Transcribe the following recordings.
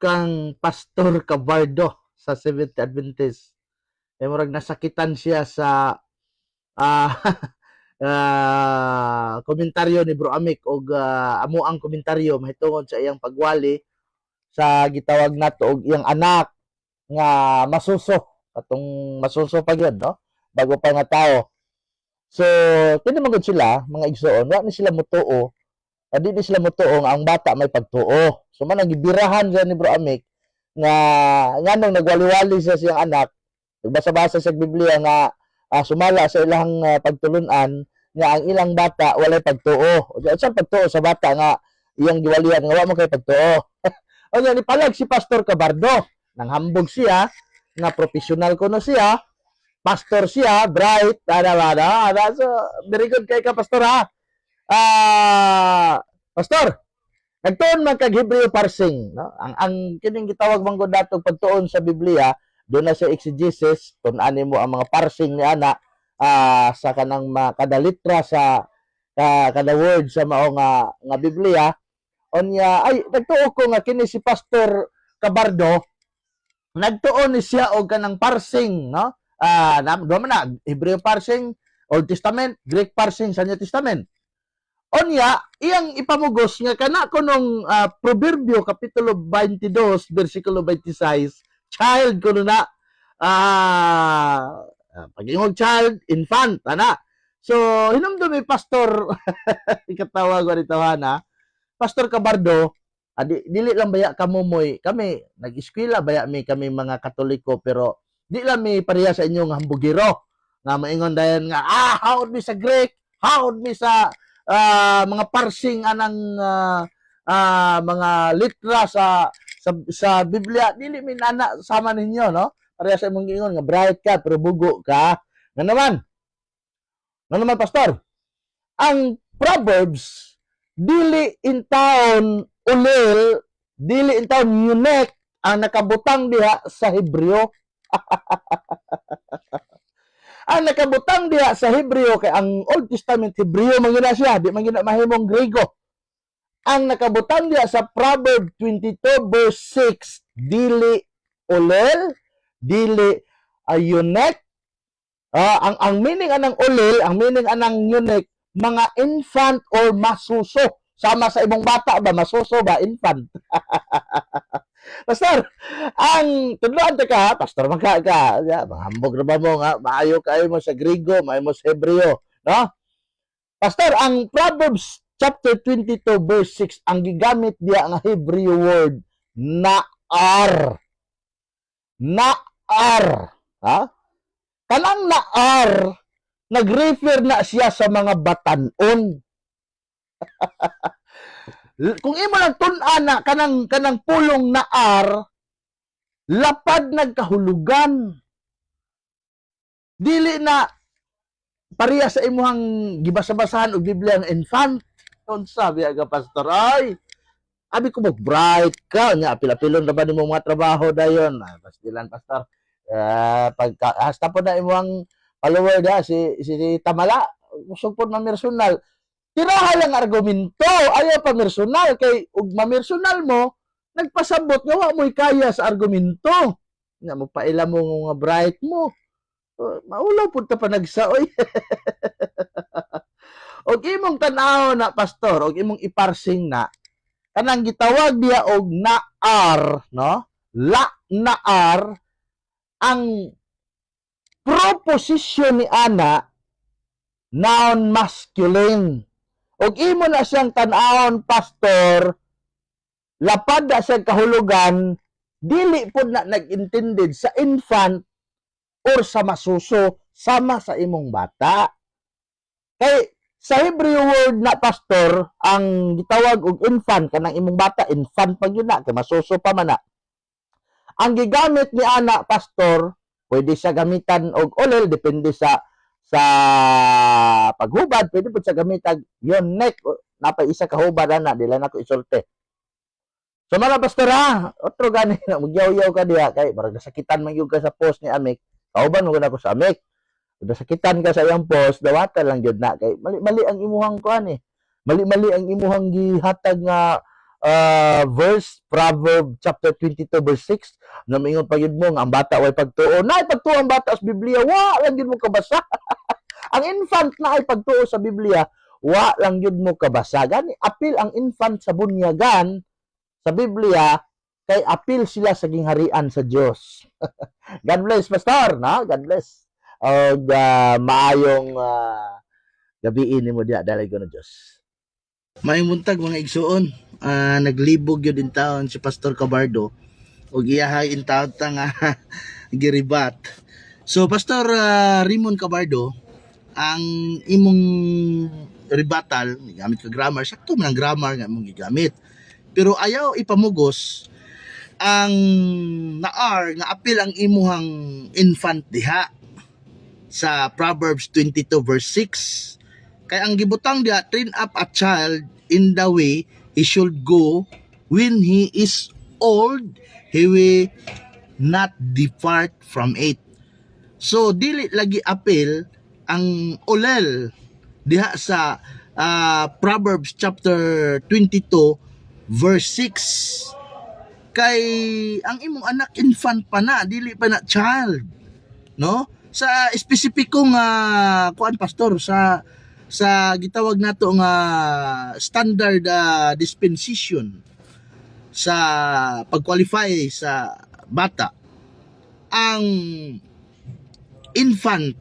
kang Pastor Cabardo sa Seventh Adventist. Eh, murag nasakitan siya sa ah komentaryo ni Bro Amik og amo ang komentaryo mahitungod sa iyang pagwali sa gitawag nato og iyang anak nga masuso katong masuso pa gyud no bago pa nga tao. So kini man gud sila mga igsoon wa ni sila mutuo di ni sila mutuo nga ang bata may pagtuo. So man ang gibirahan siya ni Bro Amik nga nganong nagwali-wali siya siyang anak nagbasa-basa sa Biblia nga sumala sa ilang pagtulunan nga ang ilang bata walay pagtuo. Sa pagtuo sa bata nga iyang giwalian nga wa mo kay pagtuo. O nga ni palag si Pastor Cabardo nang hambog siya nga professional kuno siya, pastor siya, bright, so very good kay ka pastor ha. Pastor, nagtuon man kag Hebreo parsing, no? Ang kining gitawag man gud datog pagtuon sa Biblia, doon na sa exegesis, tun-ani mo ang mga parsing ni ana sa kanang kada litra sa kada word sa mao nga Biblia. Onya ay nagtuo ko nga kini si Pastor Cabardo nagtuon ni siya og kanang parsing no do man na Hebreo parsing, Old Testament, Greek parsing sa New Testament. Onya iyang ipamugos nga kana kunong Proverbio kapitulo 22 bersikulo 26 child kuno na pag-ingog child infant ana. So hinumdumi pastor ikatawa ko dito na Pastor Cabardo, dili lang baya kamumoy. Kami, nag-eskwela baya kami mga Katoliko, pero di lang mi pareha sa inyong hambugiro. Nga maingon dayon nga, haod mi sa Greek, haod mi sa mga parsing anang mga litra sa Biblia. Dili mi nana sama ninyo, no? Pareha sa imong ingon nga bright ka, pero bugo ka. Nga naman, Pastor, ang Proverbs, dili in town ulil, dili in town unique ang nakabutang diha sa Hebreo. Ang nakabutang diha sa Hebreo kay ang Old Testament Hebreo man gina siya, di man gina mahimong Grego. Ang nakabutang diha sa Proverbs 22 verse 6, dili ulil, dili unique. Ang meaning anang ulil, ang meaning anang unique, mga infant or masuso. Sama sa imong bata ba, masuso ba, infant. Pastor, ang tudloan ka, Pastor, ka, mahambog na ba mo nga, maayo kayo mo sa Grigo, maayo mo sa Hebreo, no? Pastor, ang Proverbs chapter 22 verse 6, ang gigamit diya ang Hebreo word, na'ar. Na'ar. Ha? Kanang na'ar, nag-refer na siya sa mga batanon. Kung imo lang tun-ana kanang pulong naar, lapad nagkahulugan. Dili na pareha sa imuhang gibasa-basahan og Biblia ang infant. Unsa biya ka pastor ay? Abi ko mo bright ka nya pila-pilon ra ba nimo mga trabaho dayon? Pastilan pastor. Hasta po na imuhang follower da si Tamala usog po mamersonal tiraha lang argumento ayaw pa personal kay ug mamersonal mo nagpasabot nga wa mo'y kaya sa argumento nga mo paila mo nga bright mo maulaw pud ta pa nagsaoy. Og imong tan-aw na pastor og imong iparsing na kanang gitawag diya og naar no naar ang proposition ni ana noun masculine. Og imo na siyang tan-awon pastor, lapad na siyang kahulugan, dili po na nag-intended sa infant or sa masuso sama sa imong bata. Kay sa Hebrew word na pastor, ang gitawag og infant kanang imong bata, infant pag yun na, kay masuso pa man na. Ang gigamit ni ana pastor, pwede siya gamitan og ulil depende sa paghubad, pwede po siya gamitan yon neck napay isa ka hubad na dila nako isulti. So mga pastor ha, otro gani na magyaw-yaw ka diha kay marag nasakitan man gyud ka sa post ni Amik. Kauban mo gud ako sa Amik. Nasakitan ka sa iyang post, dawata lang gyud na kay mali ang imuhang kuan eh. Mali ang imuhang gihatag nga verse, Proverb chapter 22 verse 6, namingon pa yun mo nga ang bata way pagtuo. Na ay pagtuo ang bata sa Biblia, wa lang yun mo kabasa. Ang infant na ay pagtuo sa Biblia, wa lang yun mo kabasa. Gani apil ang infant sa bunyagan sa Biblia, kay apil sila sa gingharian sa Dios. God bless, Pastor, no? God bless. Og maayong gabiin nimo diha dalay ko na Dios. Maayong buntag mga igsuon. Naglibog yun din taon si Pastor Cabardo og iyahay in taon ta nga giribat. So Pastor Raymond Cabardo, ang imong rebuttal gamit ka grammar, sakto man ang grammar nga imong gigamit. Pero ayaw ipamugos ang naar nga apil ang imuhang infant diha sa Proverbs 22 verse 6. Kay ang gibutang diha, train up a child in the way he should go, when he is old he will not depart from it. So dili lagi apil ang ulel diha sa Proverbs chapter 22 verse 6, kay ang imong anak infant pa na, dili pa na child, no? Sa espesipikong kuan pastor, sa gitawag nato nga standard dispensation sa pag-qualify sa bata, ang infant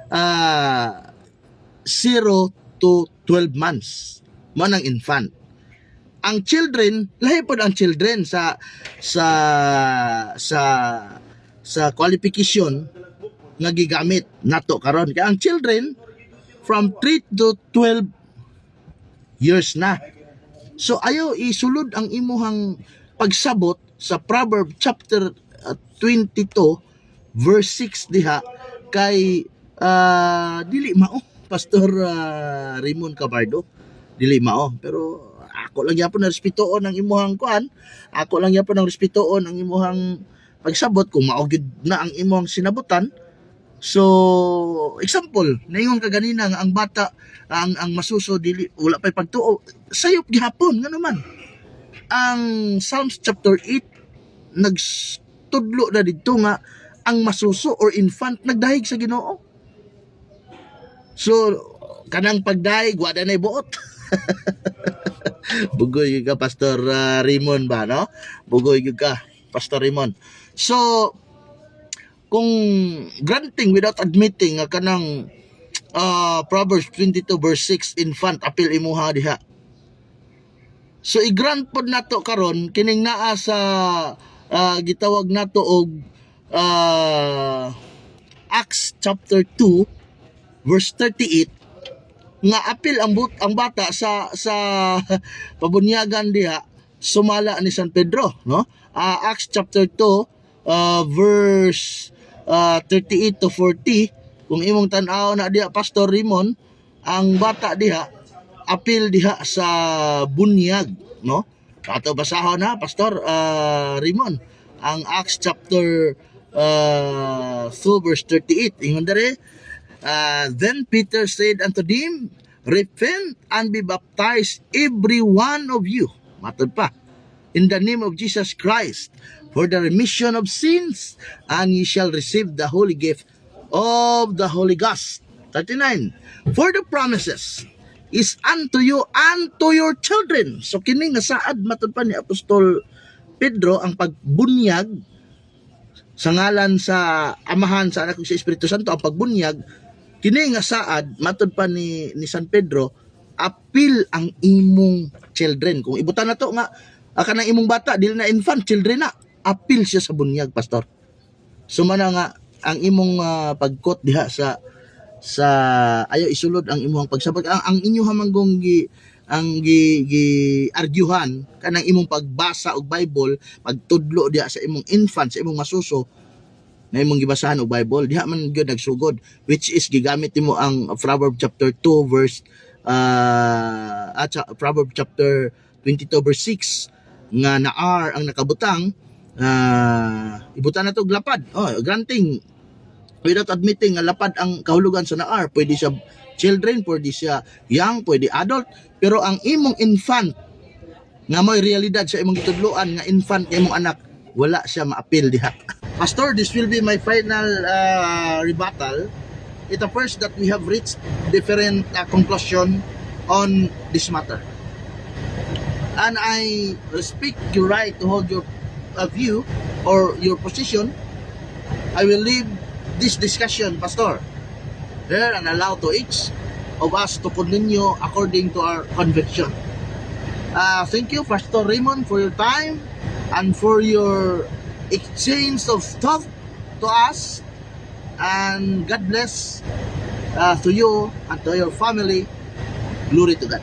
0 to 12 months man ang infant. Ang children, lahi po ang children sa qualification nga gigamit nato karon. Kaya ang children from 3 to 12 years na. So ayaw isulod ang imuhang pagsabot sa Proverb chapter 22 verse 6 diha, kay dili mao Pastor Raymond Cabardo, dili mao. Pero ako lang yapon na respetoon ang imuhang kuan, ako lang yapon ang respetoon ang imuhang pagsabot kung mao gid na ang imuhang sinabutan. So example, naingon ka ganina nga ang bata ang masuso dili wala pay pagtuo, sayop gihapon ngano man. Ang Psalms chapter 8 nagtudlo na didto nga ang masuso or infant nagdahig sa Ginoo. So kanang pagdahig wa na nay buot. Bugoy ka Pastor Raymond ba, no? Bugoy ka Pastor Raymond. So kung granting without admitting nga kanang Proverbs 22 verse 6 infant apil imuha diha, so i-grant pod nato karon kining naa sa gitawag nato og Acts chapter 2 verse 38 nga apil ang bata sa pabunyagan diha sumala ni San Pedro, no? Acts chapter 2 verse 38 to 40, kung imong tan-aw na diha Pastor Raymond, ang bata diha apil diha sa bunyag, no? Ato basahon na Pastor Raymond ang Acts chapter 2 verse 38. Ingon dere, then Peter said unto them, repent and be baptized every one of you, matod pa, in the name of Jesus Christ for the remission of sins, and ye shall receive the holy gift of the Holy Ghost. 39, for the promises is unto you and to your children. So kini nga saad matod pa ni Apostol Pedro ang pagbunyag sa ngalan sa Amahan, sa Anak ug sa Espiritu Santo, ang pagbunyag kini nga saad matod pa ni San Pedro, apil ang imong children. Kung ibutan na to nga kanang imong bata dili na infant, children na, apil siya sa bunyag Pastor. So mana nga ang imong pagkot diha sa ayaw isulod ang imong pagsabot, ang inyo hamanggong arguhan kanang imong pagbasa og Bible, pagtudlo diha sa imong infant, sa imong masuso na imong gibasahan og Bible, diha man gyud nagsugod, which is gigamit nimo ang Proverbs chapter 2 verse Proverbs chapter 22 verse 6 nga naar ang nakabutang, ibutan na to lapad. Granting without admitting nga lapad ang kahulugan sa naar, pwede siya children, pwede siya young, pwede adult, pero ang imong infant nga mo'y realidad sa imong gitudloan nga infant nga imong anak, wala siya ma-appeal diha. Pastor, this will be my final rebuttal. It appears that we have reached different conclusion on this matter. And I respect your right to hold your view or your position. I will leave this discussion, Pastor, there and allow to each of us to continue according to our conviction. Thank you, Pastor Raymond, for your time and for your exchange of thought to us. And God bless to you and to your family. Glory to God.